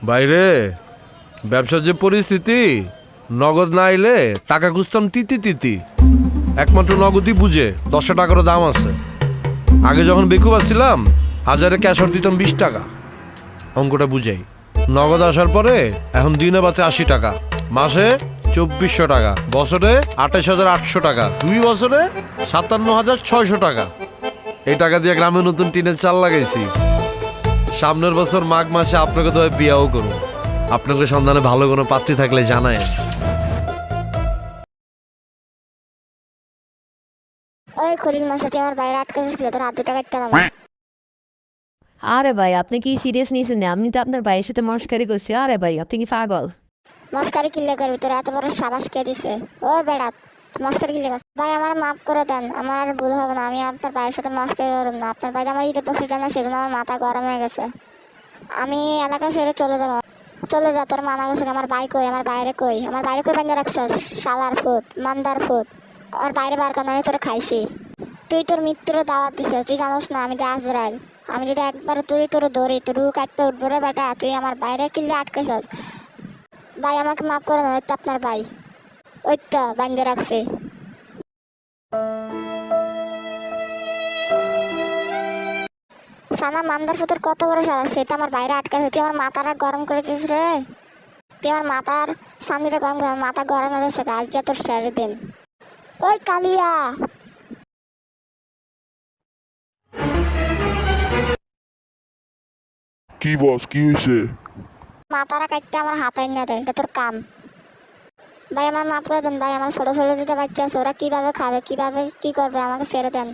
বাইরে ব্যবসার যে পরিস্থিতি, নগদ না এলে টাকা খুঁজতাম তিতি তিতি। একমাত্র নগদই বুঝে 10 টাকারও দাম আছে। আগে যখন বেকুব ছিলাম, হাজারে ক্যাশর দিতাম 20 টাকা। অঙ্কটা বুঝাই। নগদ আসার পরে এখন দিনে বাঁচে 80 টাকা, মাসে 2400 টাকা, বছরে 28,800 টাকা, 2 বছরে 57,600 টাকা। এই টাকা দিয়ে গ্রামে নতুন টিনের চাল লাগাইছি। সামনের বছর মাঘ মাসে আপনাকে তো বিয়াও করুন। আপনাকে সন্ধানে ভালো কোনো পাত্রী থাকলে জানায়। ওই খলিল মশাটি আমার বাইরে আটকাছিস কি? তোর হাত 2 টাকা একটা দাম। আরে ভাই আপনি কি সিরিয়াস নিয়েছেন না? আমি তো আপনার ভাইয়ের সাথে মস্কারি করছি। আরে ভাই আপনি কি পাগল? মস্কারি কিল্লে করবি? তোর এত বড় সাবাস কে দিছে? ও বেড়া, মস্কারি কিল্লে করছিস? ভাই আমার মাফ করে দেন, আমার আর ভুল হবে না। আমি আপনার ভাইয়ের সাথে মস্কারি করব না। আপনার ভাই আমার ঈদের প্রফিট না, সেজন্য আমার মাথা গরম হয়ে গেছে। আমি এলাকা ছেড়ে চলে যাবো। চলে যা, তোর মানা গেছে। আমার ভাই কই? আমার বাইরে কই? আমার বাইরে কই বান্ধে রাখছস? শালার ফুট, মান্দার ফুট। আমার বাইরে বার কারণে তোর খাইছি। তুই তোর মৃত্যুর দাওয়াত দিছিস। তুই জানোস না আমি আজরাইল। আমি যদি একবার তুই তোর ধরি, তোর রু কাটতে উঠবো রে বেটা। তুই আমার বাইরে কিনলে আটকাইছস। ভাই আমাকে মাফ করে দেন। ওই তো আপনার ভাই, ওই তো বান্ধে রাখছে। সানা মান্দার ফুটোর কত বড় সাহস! সেটা আমার বাইরে আটকাছে। তুই আমার মাথাটা গরম করেছিস রে। তুই আমার মাথার সামনেটা গরম করে, আমার মাথা গরম হয়ে যাচ্ছে। আজ যা তোর সেরে দিন। ওই কালিয়া, কি বস, কি হয়েছে? মাথাটা কাটতে আমার হাতাই না দেয়, এটা তোর কাম। ভাই আমার মাফ করে দেন ভাই। আমার ছোট ছোট দুটো বাচ্চা আছে, ওরা কিভাবে খাবে, কিভাবে কি করবে? আমাকে ছেড়ে দেন।